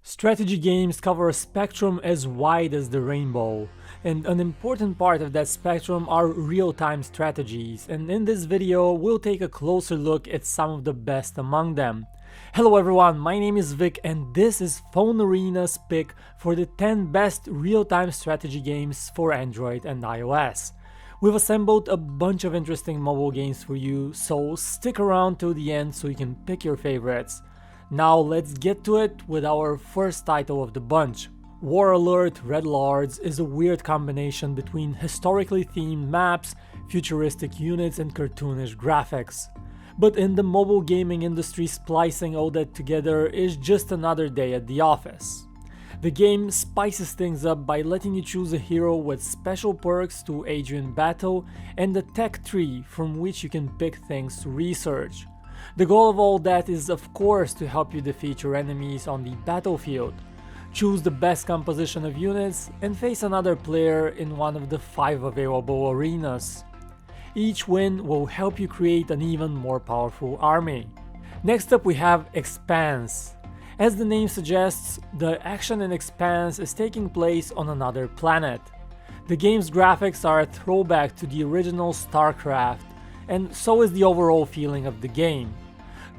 Strategy games cover a spectrum as wide as the rainbow, and an important part of that spectrum are real-time strategies, and in this video we'll take a closer look at some of the best among them. Hello everyone, my name is Vic and this is PhoneArena's pick for the 10 best real-time strategy games for Android and iOS. We've assembled a bunch of interesting mobile games for you, so stick around till the end so you can pick your favorites. Now let's get to it with our first title of the bunch. War Alert Red Lords is a weird combination between historically themed maps, futuristic units and cartoonish graphics. But in the mobile gaming industry, splicing all that together is just another day at the office. The game spices things up by letting you choose a hero with special perks to aid you in battle and a tech tree from which you can pick things to research. The goal of all that is of course to help you defeat your enemies on the battlefield, choose the best composition of units and face another player in one of the 5 available arenas. Each win will help you create an even more powerful army. Next up we have Expanse. As the name suggests, the action in Expanse is taking place on another planet. The game's graphics are a throwback to the original StarCraft, and so is the overall feeling of the game.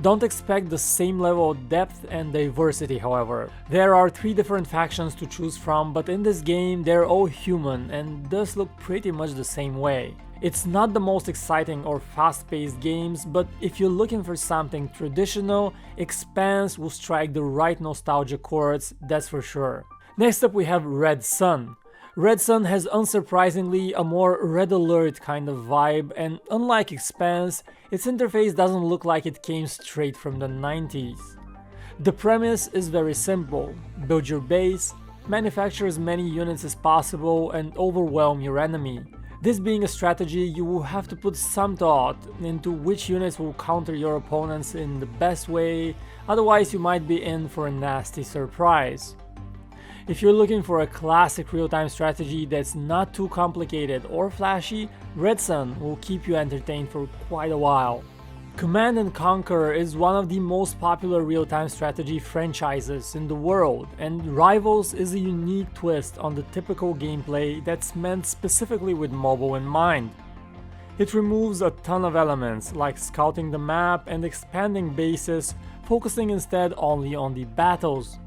Don't expect the same level of depth and diversity, however. There are 3 different factions to choose from, but in this game they're all human and thus look pretty much the same way. It's not the most exciting or fast-paced games, but if you're looking for something traditional, Expanse will strike the right nostalgia chords, that's for sure. Next up we have RedSun. RedSun has unsurprisingly a more Red Alert kind of vibe, and unlike Expanse, its interface doesn't look like it came straight from the 90s. The premise is very simple: build your base, manufacture as many units as possible and overwhelm your enemy. This being a strategy, you will have to put some thought into which units will counter your opponents in the best way, otherwise you might be in for a nasty surprise. If you're looking for a classic real-time strategy that's not too complicated or flashy, RedSun will keep you entertained for quite a while. Command & Conquer is one of the most popular real-time strategy franchises in the world, and Rivals is a unique twist on the typical gameplay that's meant specifically with mobile in mind. It removes a ton of elements like scouting the map and expanding bases, focusing instead only on the battles.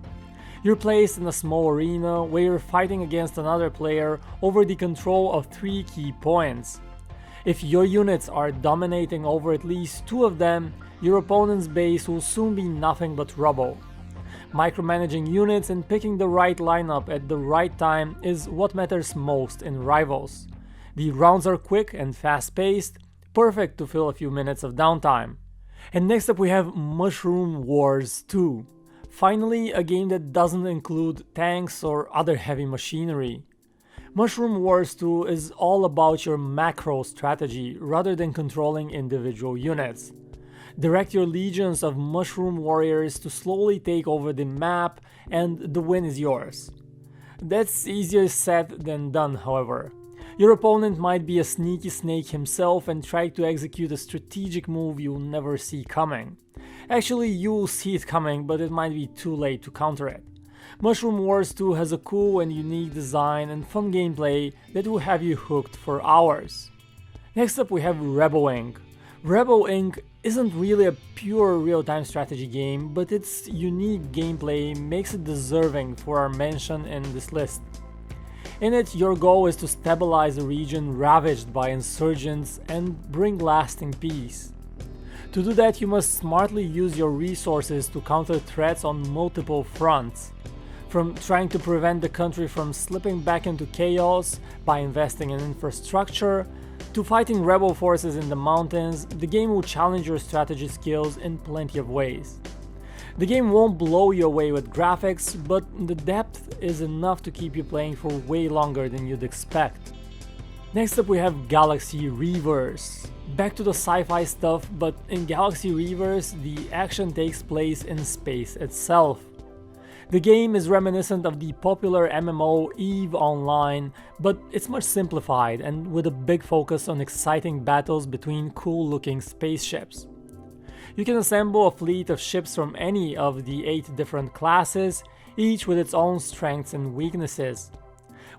You're placed in a small arena where you're fighting against another player over the control of 3 key points. If your units are dominating over at least 2 of them, your opponent's base will soon be nothing but rubble. Micromanaging units and picking the right lineup at the right time is what matters most in Rivals. The rounds are quick and fast-paced, perfect to fill a few minutes of downtime. And next up we have Mushroom Wars 2. Finally, a game that doesn't include tanks or other heavy machinery. Mushroom Wars 2 is all about your macro strategy rather than controlling individual units. Direct your legions of mushroom warriors to slowly take over the map and the win is yours. That's easier said than done, however. Your opponent might be a sneaky snake himself and try to execute a strategic move you'll never see coming. Actually, you'll see it coming, but it might be too late to counter it. Mushroom Wars 2 has a cool and unique design and fun gameplay that will have you hooked for hours. Next up we have Rebel Inc. Rebel Inc. isn't really a pure real-time strategy game, but its unique gameplay makes it deserving for our mention in this list. In it, your goal is to stabilize a region ravaged by insurgents and bring lasting peace. To do that, you must smartly use your resources to counter threats on multiple fronts. From trying to prevent the country from slipping back into chaos by investing in infrastructure, to fighting rebel forces in the mountains, the game will challenge your strategy skills in plenty of ways. The game won't blow you away with graphics, but the depth is enough to keep you playing for way longer than you'd expect. Next up we have Galaxy Reavers. Back to the sci-fi stuff, but in Galaxy Reavers, the action takes place in space itself. The game is reminiscent of the popular MMO EVE Online, but it's much simplified and with a big focus on exciting battles between cool-looking spaceships. You can assemble a fleet of ships from any of the 8 different classes, each with its own strengths and weaknesses.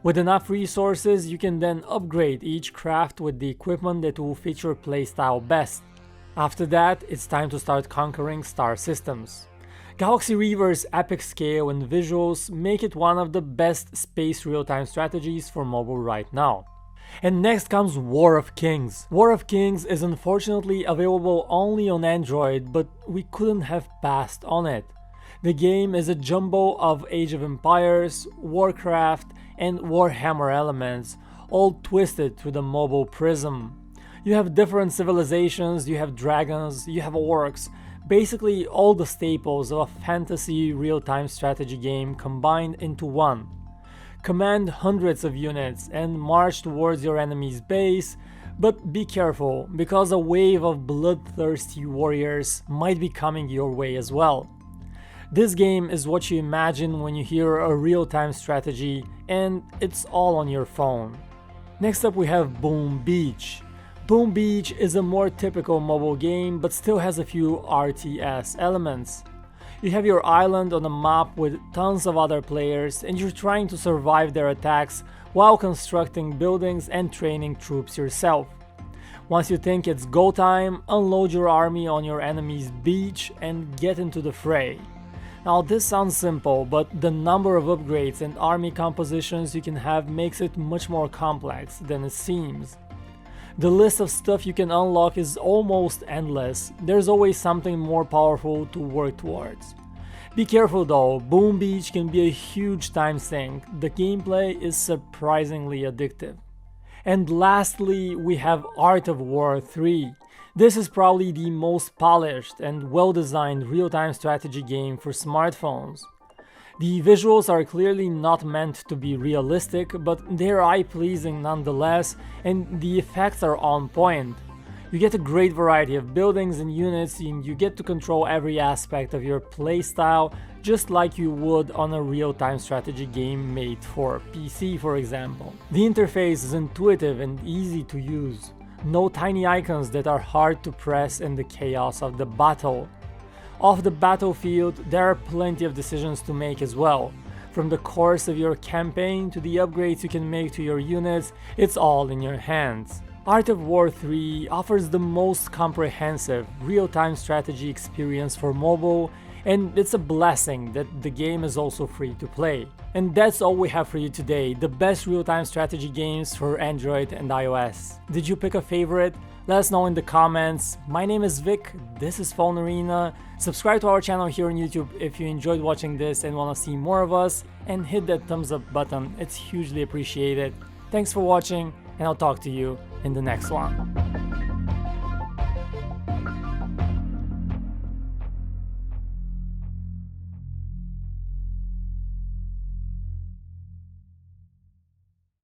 With enough resources, you can then upgrade each craft with the equipment that will fit your playstyle best. After that, it's time to start conquering star systems. Galaxy Reavers' epic scale and visuals make it one of the best space real-time strategies for mobile right now. And next comes War of Kings. War of Kings is unfortunately available only on Android, but we couldn't have passed on it. The game is a jumble of Age of Empires, Warcraft, and Warhammer elements, all twisted through the mobile prism. You have different civilizations, you have dragons, you have orcs, basically all the staples of a fantasy real-time strategy game combined into one. Command hundreds of units and march towards your enemy's base, but be careful, because a wave of bloodthirsty warriors might be coming your way as well. This game is what you imagine when you hear a real-time strategy, and it's all on your phone. Next up we have Boom Beach. Boom Beach is a more typical mobile game, but still has a few RTS elements. You have your island on a map with tons of other players, and you're trying to survive their attacks while constructing buildings and training troops yourself. Once you think it's go time, unload your army on your enemy's beach and get into the fray. Now this sounds simple, but the number of upgrades and army compositions you can have makes it much more complex than it seems. The list of stuff you can unlock is almost endless. There's always something more powerful to work towards. Be careful though, Boom Beach can be a huge time sink. The gameplay is surprisingly addictive. And lastly, we have Art of War 3. This is probably the most polished and well-designed real-time strategy game for smartphones. The visuals are clearly not meant to be realistic, but they're eye-pleasing nonetheless, and the effects are on point. You get a great variety of buildings and units, and you get to control every aspect of your playstyle just like you would on a real-time strategy game made for PC, for example. The interface is intuitive and easy to use. No tiny icons that are hard to press in the chaos of the battle. Off the battlefield, there are plenty of decisions to make as well. From the course of your campaign to the upgrades you can make to your units, it's all in your hands. Art of War 3 offers the most comprehensive real-time strategy experience for mobile, and it's a blessing that the game is also free to play. And that's all we have for you today, the best real-time strategy games for Android and iOS. Did you pick a favorite? Let us know in the comments. My name is Vic, this is PhoneArena. Subscribe to our channel here on YouTube if you enjoyed watching this and want to see more of us, and hit that thumbs up button, it's hugely appreciated. Thanks for watching, and I'll talk to you in the next one.